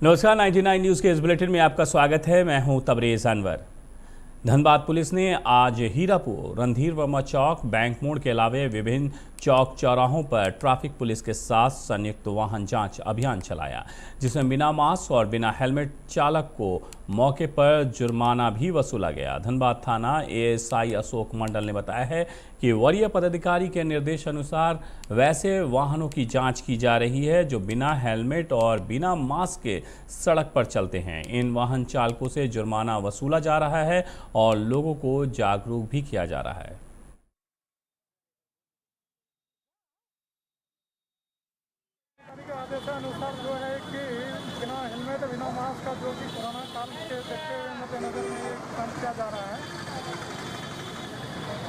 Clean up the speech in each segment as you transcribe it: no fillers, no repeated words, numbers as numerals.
नमस्कार, 99 न्यूज़ के इस बुलेटिन में आपका स्वागत है। मैं हूं तबरेज़ अनवर। धनबाद पुलिस ने आज हीरापुर, रणधीर वर्मा चौक, बैंक मोड़ के अलावे विभिन्न चौक चौराहों पर ट्रैफिक पुलिस के साथ संयुक्त वाहन जांच अभियान चलाया, जिसमें बिना मास्क और बिना हेलमेट चालक को मौके पर जुर्माना भी वसूला गया। धनबाद थाना एएसआई अशोक मंडल ने बताया है कि वरीय पदाधिकारी के निर्देश अनुसार वैसे वाहनों की जांच की जा रही है जो बिना हेलमेट और बिना मास्क के सड़क पर चलते हैं। इन वाहन चालकों से जुर्माना वसूला जा रहा है और लोगों को जागरूक भी किया जा रहा है। आदेशानुसार जो है कि बिना हेलमेट बिना मास्क का जो कि कोरोना काल के देखते हुए मद्देनजर में ये काम किया जा रहा है।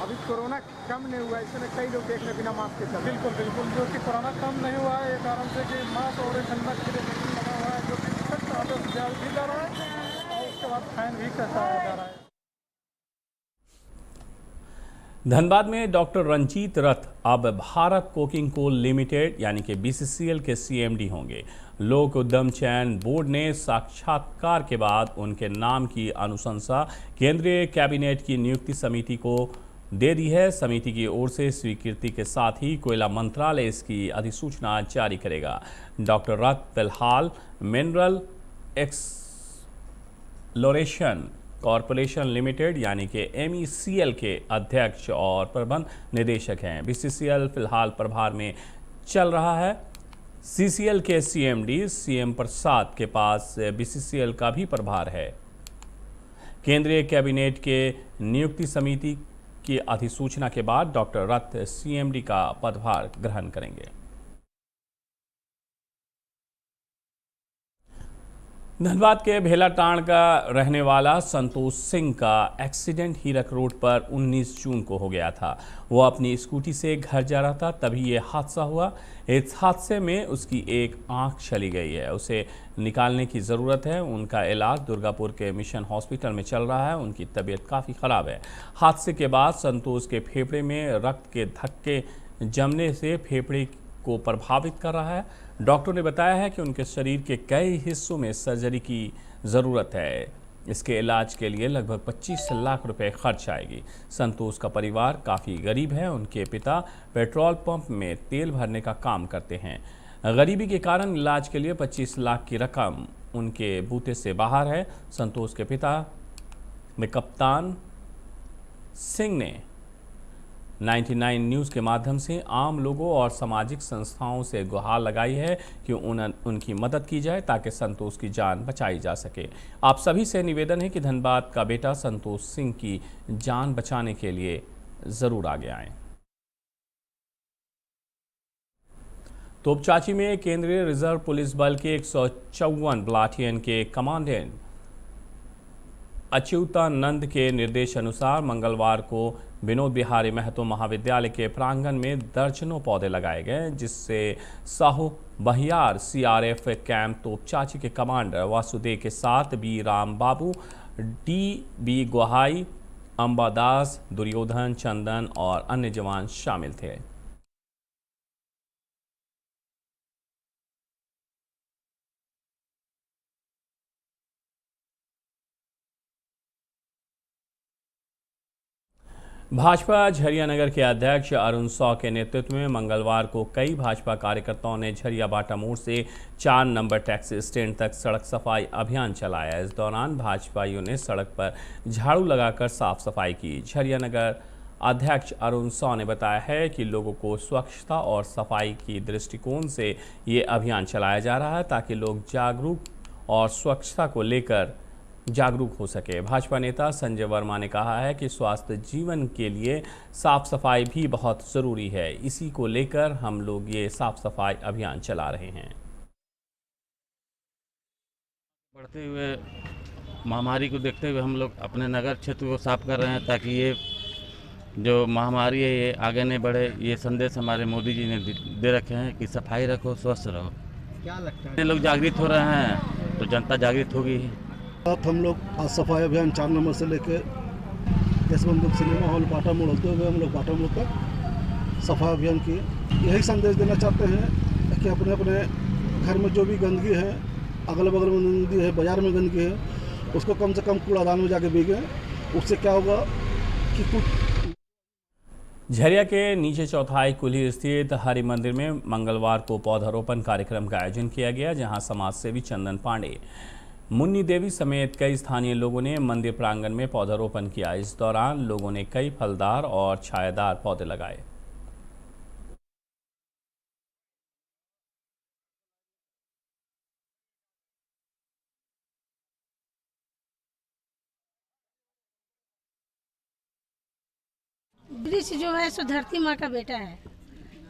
अभी कोरोना कम नहीं हुआ, इसमें कई लोग देख रहे बिना मास्क के चल रहे हैं। बिल्कुल जो कि कोरोना कम नहीं हुआ है, ये कारण से कि मास्क और हेलमेट के लिए मशीन लगा हुआ है, जो कि सख्त आदेश दिया भी जा रहा है और उसके बाद फाइन भी कसा जा रहा है। धनबाद में डॉक्टर रंजीत रथ अब भारत कोकिंग कोल लिमिटेड यानी कि बीसीसीएल के सीएमडी होंगे। लोक उद्यम चयन बोर्ड ने साक्षात्कार के बाद उनके नाम की अनुशंसा केंद्रीय कैबिनेट की नियुक्ति समिति को दे दी है। समिति की ओर से स्वीकृति के साथ ही कोयला मंत्रालय इसकी अधिसूचना जारी करेगा। डॉक्टर रथ फिलहाल मिनरल एक्सप्लोरेशन कॉरपोरेशन लिमिटेड यानी कि MECL के अध्यक्ष और प्रबंध निदेशक हैं। बीसीसीएल फिलहाल प्रभार में चल रहा है। CCL के CMD CM प्रसाद के पास BCCL का भी प्रभार है। केंद्रीय कैबिनेट के नियुक्ति समिति की अधिसूचना के बाद डॉक्टर रथ CMD का पदभार ग्रहण करेंगे। धनबाद के भेलाटांड का रहने वाला संतोष सिंह का एक्सीडेंट हीरक रोड पर 19 जून को हो गया था। वो अपनी स्कूटी से घर जा रहा था, तभी ये हादसा हुआ। इस हादसे में उसकी एक आंख चली गई है, उसे निकालने की ज़रूरत है। उनका इलाज दुर्गापुर के मिशन हॉस्पिटल में चल रहा है। उनकी तबीयत काफ़ी ख़राब है। हादसे के बाद संतोष के फेफड़े में रक्त के धक्के जमने से फेफड़े को प्रभावित कर रहा है। डॉक्टर ने बताया है कि उनके शरीर के कई हिस्सों में सर्जरी की ज़रूरत है। इसके इलाज के लिए लगभग 25 लाख रुपए खर्च आएगी। संतोष का परिवार काफ़ी गरीब है। उनके पिता पेट्रोल पंप में तेल भरने का काम करते हैं। गरीबी के कारण इलाज के लिए 25 लाख की रकम उनके बूते से बाहर है। संतोष के पिता में कप्तान सिंह ने 99 न्यूज़ के माध्यम से आम लोगों और सामाजिक संस्थाओं से गुहार लगाई है कि उनकी मदद की जाए ताकि संतोष की जान बचाई जा सके। आप सभी से निवेदन है कि धनबाद का बेटा संतोष सिंह की जान बचाने के लिए ज़रूर आगे आएं। तोपचाची में केंद्रीय रिजर्व पुलिस बल के 154 बटालियन के कमांडेंट अच्युतानंद के निर्देश अनुसार मंगलवार को विनोद बिहारी महतो महाविद्यालय के प्रांगण में दर्जनों पौधे लगाए गए, जिससे साहू बहियार CRF कैंप तोपचाची के कमांडर वासुदेव के साथ बी राम बाबू, DB गुहाई, अंबादास, दुर्योधन, चंदन और अन्य जवान शामिल थे। भाजपा झरिया नगर के अध्यक्ष अरुण सौ के नेतृत्व में मंगलवार को कई भाजपा कार्यकर्ताओं ने झरिया बाटा मोड़ से 4 नंबर टैक्सी स्टैंड तक सड़क सफाई अभियान चलाया। इस दौरान भाजपाइयों ने सड़क पर झाड़ू लगाकर साफ सफाई की। झरिया नगर अध्यक्ष अरुण सौ ने बताया है कि लोगों को स्वच्छता और सफाई की दृष्टिकोण से ये अभियान चलाया जा रहा है ताकि लोग जागरूक और स्वच्छता को लेकर जागरूक हो सके। भाजपा नेता संजय वर्मा ने कहा है कि स्वास्थ्य जीवन के लिए साफ सफाई भी बहुत ज़रूरी है। इसी को लेकर हम लोग ये साफ सफाई अभियान चला रहे हैं। बढ़ते हुए महामारी को देखते हुए हम लोग अपने नगर क्षेत्र को साफ कर रहे हैं ताकि ये जो महामारी है ये आगे नहीं बढ़े। ये संदेश हमारे मोदी जी ने दे रखे हैं कि सफाई रखो, स्वस्थ रहो। क्या लगता है लोग जागृत हो रहे हैं तो जनता जागृत होगी। हम लोग आज सफाई अभियान 4 नंबर से लेकर देशबंधु सिनेमा हॉल बाटा मोड़ होते हुए हम लोग बाटा मोड़ तक सफाई अभियान किए। यही संदेश देना चाहते हैं कि अपने अपने घर में जो भी गंदगी है अगल बगल में नदी है, बाज़ार में गंदगी है, उसको कम से कम कूड़ादान में जाके फेंकें। उससे क्या होगा कि कुछ झरिया के नीचे चौथाई कुली स्थित हरि मंदिर में मंगलवार को पौधारोपण कार्यक्रम का आयोजन किया गया, जहां समाज सेवी चंदन पांडे, मुन्नी देवी समेत कई स्थानीय लोगों ने मंदिर प्रांगण में पौधारोपण किया। इस दौरान लोगों ने कई फलदार और छायादार पौधे लगाए। वृक्ष जो है सो धरती माँ का बेटा है।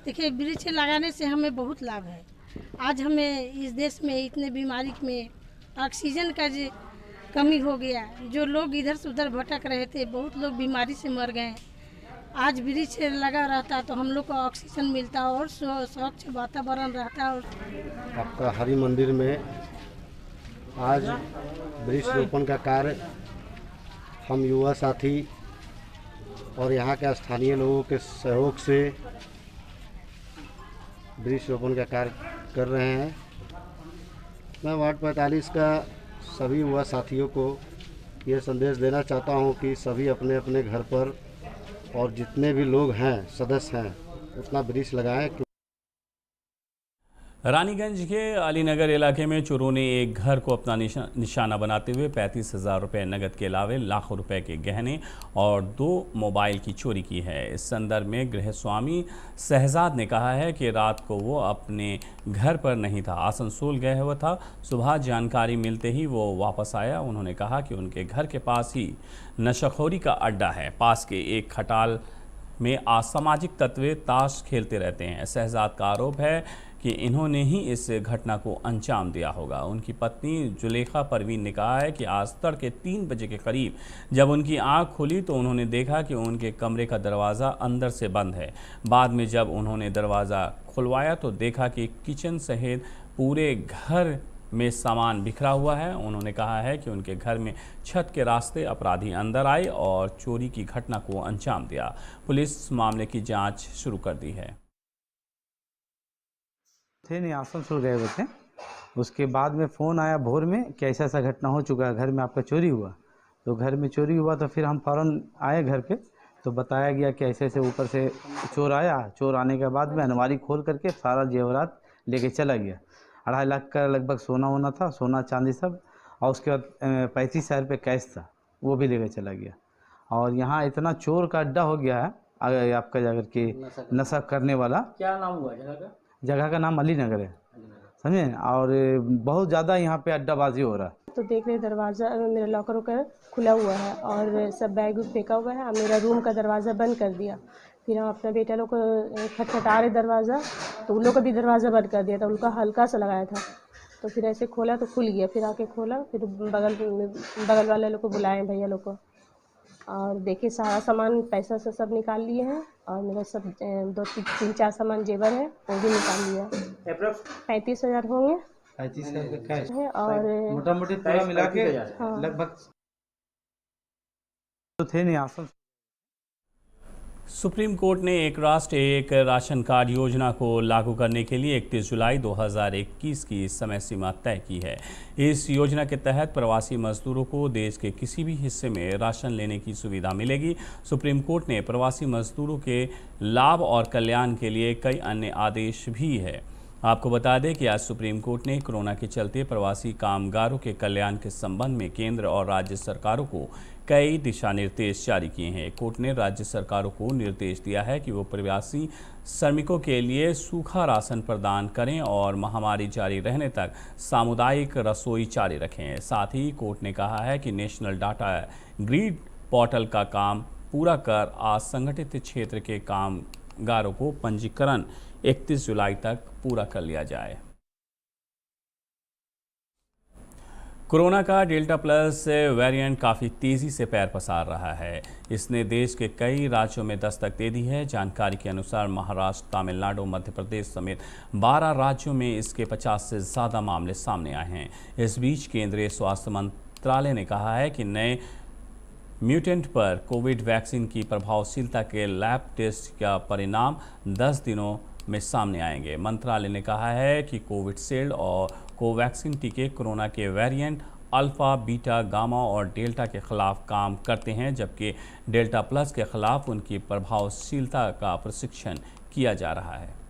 देखिए, वृक्ष लगाने से हमें बहुत लाभ है। आज हमें इस देश में इतने बीमारी में ऑक्सीजन का जो कमी हो गया, जो लोग इधर से उधर भटक रहे थे, बहुत लोग बीमारी से मर गए। आज वृक्ष लगा रहता तो हम लोग को ऑक्सीजन मिलता और स्वच्छ वातावरण रहता। और आपका हरि मंदिर में आज वृक्ष रोपण का कार्य हम युवा साथी और यहाँ के स्थानीय लोगों के सहयोग से वृक्ष रोपण का कार्य कर रहे हैं। मैं वार्ड 45 का सभी युवा साथियों को ये संदेश देना चाहता हूँ कि सभी अपने अपने घर पर और जितने भी लोग हैं, सदस्य हैं, उतना वृक्ष लगाएं। रानीगंज के अलीनगर इलाके में चोरों ने एक घर को अपना निशाना बनाते हुए 35,000 रुपये नकद के अलावे लाखों रुपए के गहने और 2 मोबाइल की चोरी की है। इस संदर्भ में गृह स्वामी शहजाद ने कहा है कि रात को वो अपने घर पर नहीं था, आसनसोल गया हुआ था। सुबह जानकारी मिलते ही वो वापस आया। उन्होंने कहा कि उनके घर के पास ही नशाखोरी का अड्डा है। पास के एक खटाल में असामाजिक तत्व ताश खेलते रहते हैं। शहजाद का आरोप है कि इन्होंने ही इस घटना को अंजाम दिया होगा। उनकी पत्नी जुलेखा परवीन ने कहा है कि आज तड़के 3 बजे के करीब जब उनकी आंख खुली तो उन्होंने देखा कि उनके कमरे का दरवाज़ा अंदर से बंद है। बाद में जब उन्होंने दरवाज़ा खुलवाया तो देखा कि किचन सहित पूरे घर में सामान बिखरा हुआ है। उन्होंने कहा है कि उनके घर में छत के रास्ते अपराधी अंदर आए और चोरी की घटना को अंजाम दिया। पुलिस मामले की जाँच शुरू कर दी है। थे नहीं, आसनसोल गए हुए थे। उसके बाद में फ़ोन आया भोर में कि ऐसा ऐसा घटना हो चुका है, घर में आपका चोरी हुआ। तो घर में चोरी हुआ तो फिर हम फ़ौरन आए घर पे, तो बताया गया कि ऐसे ऐसे ऊपर से चोर आया। चोर आने के बाद में अलमारी खोल करके सारा जेवरात लेके चला गया। 2.5 लाख का लगभग सोना होना था, सोना चांदी सब, और उसके बाद 35,000 रुपये कैश था, वो भी लेकर चला गया। और यहाँ इतना चोर का अड्डा हो गया है अगर आपका जाकर के नशा करने वाला। क्या नाम हुआ जगह का? जगह का नाम अलीनगर है, समझे। और बहुत ज़्यादा यहाँ पे अड्डाबाजी हो रहा है। तो देख रहे दरवाज़ा मेरा लॉकर वॉकर खुला हुआ है और सब बैग फेंका हुआ है। मेरा रूम का दरवाज़ा बंद कर दिया। फिर हम अपने बेटा लोग को खटखटा रहे दरवाज़ा, तो उन लोग का भी दरवाज़ा बंद कर दिया था। उनका हल्का सा लगाया था, तो फिर ऐसे खोला तो खुल गया। फिर आके खोला, फिर बगल वाले लोग को बुलाए, भैया लोग को, और देखिए सारा सामान पैसा से सब निकाल लिए हैं। और मेरा सब 2-3-4 सामान जेवर है, वो भी निकाल लिया। 35,000 होंगे। 35,000 कैश है और मोटा मोटी पूरा मिला के लगभग तो थे नहीं। आसन सुप्रीम कोर्ट ने एक राष्ट्र एक राशन कार्ड योजना को लागू करने के लिए 31 जुलाई 2021 की समय सीमा तय की है। इस योजना के तहत प्रवासी मजदूरों को देश के किसी भी हिस्से में राशन लेने की सुविधा मिलेगी। सुप्रीम कोर्ट ने प्रवासी मजदूरों के लाभ और कल्याण के लिए कई अन्य आदेश भी है। आपको बता दें कि आज सुप्रीम कोर्ट ने कोरोना के चलते प्रवासी कामगारों के कल्याण के संबंध में केंद्र और राज्य सरकारों को कई दिशा निर्देश जारी किए हैं। कोर्ट ने राज्य सरकारों को निर्देश दिया है कि वो प्रवासी श्रमिकों के लिए सूखा राशन प्रदान करें और महामारी जारी रहने तक सामुदायिक रसोई जारी रखें। साथ ही कोर्ट ने कहा है कि नेशनल डाटा ग्रिड पोर्टल का काम पूरा कर असंगठित क्षेत्र के कामगारों को पंजीकरण 31 जुलाई तक पूरा कर लिया जाए। कोरोना का डेल्टा प्लस वेरिएंट काफ़ी तेज़ी से पैर पसार रहा है। इसने देश के कई राज्यों में दस्तक दे दी है। जानकारी के अनुसार महाराष्ट्र, तमिलनाडु, मध्य प्रदेश समेत 12 राज्यों में इसके 50 से ज़्यादा मामले सामने आए हैं। इस बीच केंद्रीय स्वास्थ्य मंत्रालय ने कहा है कि नए म्यूटेंट पर कोविड वैक्सीन की प्रभावशीलता के लैब टेस्ट का परिणाम 10 दिनों में सामने आएंगे। मंत्रालय ने कहा है कि कोविशील्ड और कोवैक्सीन टीके कोरोना के वेरिएंट अल्फा, बीटा, गामा और डेल्टा के खिलाफ काम करते हैं, जबकि डेल्टा प्लस के खिलाफ उनकी प्रभावशीलता का प्रशिक्षण किया जा रहा है।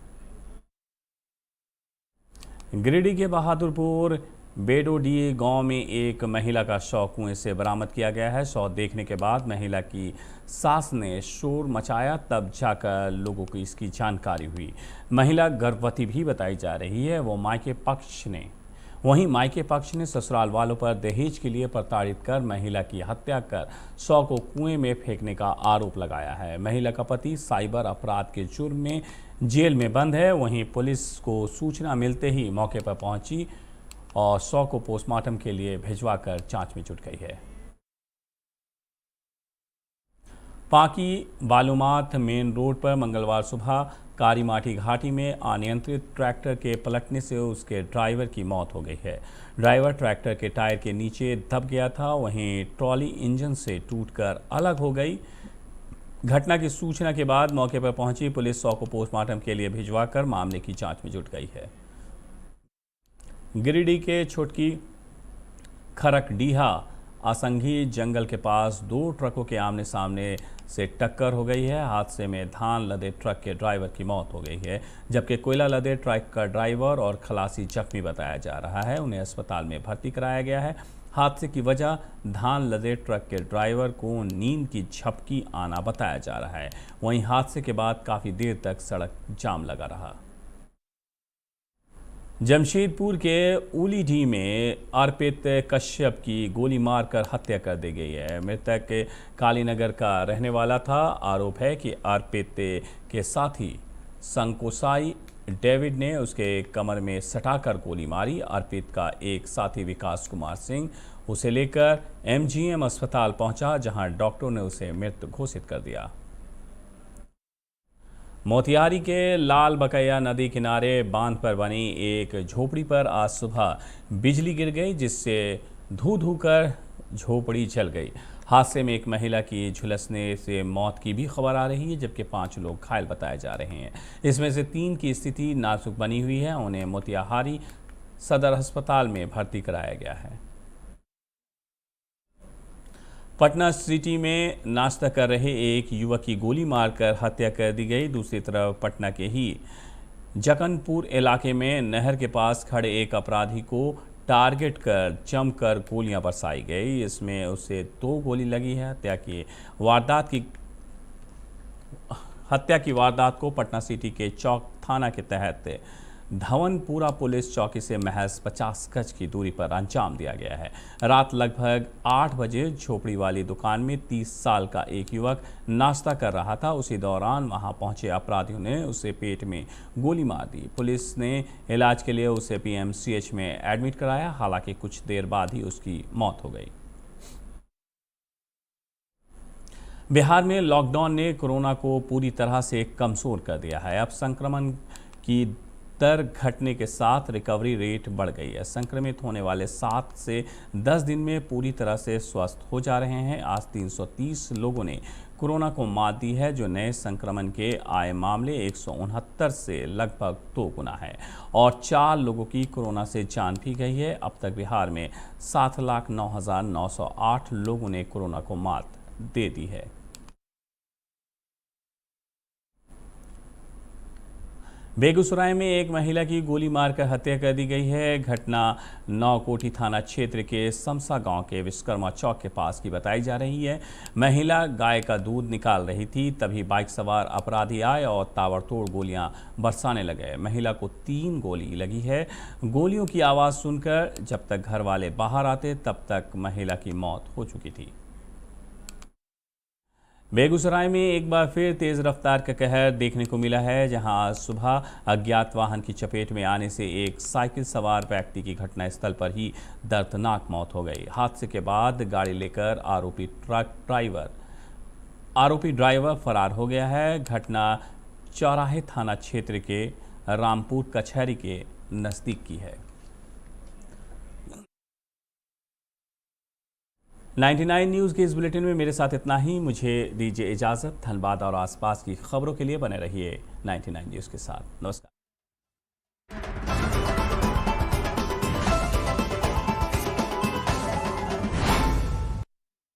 गिरिडीह के बहादुरपुर बेडोडी गांव में एक महिला का शव कुएं से बरामद किया गया है। शव देखने के बाद महिला की सास ने शोर मचाया, तब जाकर लोगों को इसकी जानकारी हुई। महिला गर्भवती भी बताई जा रही है। वहीं मायके पक्ष ने ससुराल वालों पर दहेज के लिए प्रताड़ित कर महिला की हत्या कर शव को कुएं में फेंकने का आरोप लगाया है। महिला का पति साइबर अपराध के जुर्म में जेल में बंद है। वहीं पुलिस को सूचना मिलते ही मौके पर पहुंची और शव को पोस्टमार्टम के लिए भिजवाकर जांच में जुट गई है। पाकी बालूमाथ मेन रोड पर मंगलवार सुबह कारीमाटी घाटी में अनियंत्रित ट्रैक्टर के पलटने से उसके ड्राइवर की मौत हो गई है। ड्राइवर ट्रैक्टर के टायर के नीचे दब गया था, वहीं ट्रॉली इंजन से टूटकर अलग हो गई। घटना की सूचना के बाद मौके पर पहुंची पुलिस शव को पोस्टमार्टम के लिए भिजवाकर मामले की जांच में जुट गई है। गिरिडीह के छोटकी खरकडीहा असंघी जंगल के पास दो ट्रकों के आमने सामने से टक्कर हो गई है। हादसे में धान लदे ट्रक के ड्राइवर की मौत हो गई है, जबकि कोयला लदे ट्रक का ड्राइवर और खलासी जख्मी बताया जा रहा है। उन्हें अस्पताल में भर्ती कराया गया है। हादसे की वजह धान लदे ट्रक के ड्राइवर को नींद की झपकी आना बताया जा रहा है। वहीं हादसे के बाद काफ़ी देर तक सड़क जाम लगा रहा। जमशेदपुर के उलीडीह में अर्पित कश्यप की गोली मारकर हत्या कर दी गई है। मृतक कालीनगर का रहने वाला था। आरोप है कि अर्पित के साथी संकोसाई डेविड ने उसके कमर में सटाकर गोली मारी। अर्पित का एक साथी विकास कुमार सिंह उसे लेकर MGM अस्पताल पहुंचा, जहां डॉक्टर ने उसे मृत घोषित कर दिया। मोतिहारी के लाल बकैया नदी किनारे बांध पर बनी एक झोपड़ी पर आज सुबह बिजली गिर गई, जिससे धू कर झोपड़ी जल गई। हादसे में एक महिला की झुलसने से मौत की भी खबर आ रही है, जबकि 5 लोग घायल बताए जा रहे हैं। इसमें से 3 की स्थिति नाजुक बनी हुई है। उन्हें मोतिहारी सदर अस्पताल में भर्ती कराया गया है। पटना सिटी में नाश्ता कर रहे एक युवक की गोली मारकर हत्या कर दी गई। दूसरी तरफ पटना के ही जकनपुर इलाके में नहर के पास खड़े एक अपराधी को टारगेट कर जमकर गोलियां बरसाई गई। इसमें उसे 2 गोली लगी है। हत्या की वारदात को पटना सिटी के चौक थाना के तहत धवनपुरा पुलिस चौकी से महज 50 गज की दूरी पर अंजाम दिया गया है। रात लगभग 8 बजे झोपड़ी वाली दुकान में 30 साल का एक युवक नाश्ता कर रहा था। उसी दौरान वहां पहुंचे अपराधियों ने उसे पेट में गोली मार दी। पुलिस ने इलाज के लिए उसे PMCH में एडमिट कराया। हालांकि कुछ देर बाद ही उसकी मौत हो गई। बिहार में लॉकडाउन ने कोरोना को पूरी तरह से कमजोर कर दिया है। अब संक्रमण की दर घटने के साथ रिकवरी रेट बढ़ गई है। संक्रमित होने वाले 7 से 10 दिन में पूरी तरह से स्वस्थ हो जा रहे हैं। आज 330 लोगों ने कोरोना को मात दी है, जो नए संक्रमण के आए मामले 169 से लगभग 2 गुना है और 4 लोगों की कोरोना से जान भी गई है। अब तक बिहार में 7,09,908 लोगों ने कोरोना को मात दे दी है। बेगूसराय में एक महिला की गोली मारकर हत्या कर दी गई है। घटना नौकोठी थाना क्षेत्र के समसा गांव के विश्वकर्मा चौक के पास की बताई जा रही है। महिला गाय का दूध निकाल रही थी, तभी बाइक सवार अपराधी आए और ताबड़तोड़ गोलियां बरसाने लगे। महिला को 3 गोली लगी है। गोलियों की आवाज़ सुनकर जब तक घर वाले बाहर आते तब तक महिला की मौत हो चुकी थी। बेगूसराय में एक बार फिर तेज रफ्तार का कहर देखने को मिला है, जहां आज सुबह अज्ञात वाहन की चपेट में आने से एक साइकिल सवार व्यक्ति की घटनास्थल पर ही दर्दनाक मौत हो गई। हादसे के बाद गाड़ी लेकर आरोपी ड्राइवर फरार हो गया है। घटना चौराहे थाना क्षेत्र के रामपुर कचहरी के नज़दीक की है। 99 न्यूज़ के इस बुलेटिन में मेरे साथ इतना ही। मुझे दीजिए इजाज़त। धनबाद और आसपास की खबरों के लिए बने रहिए 99 न्यूज़ के साथ। नमस्कार।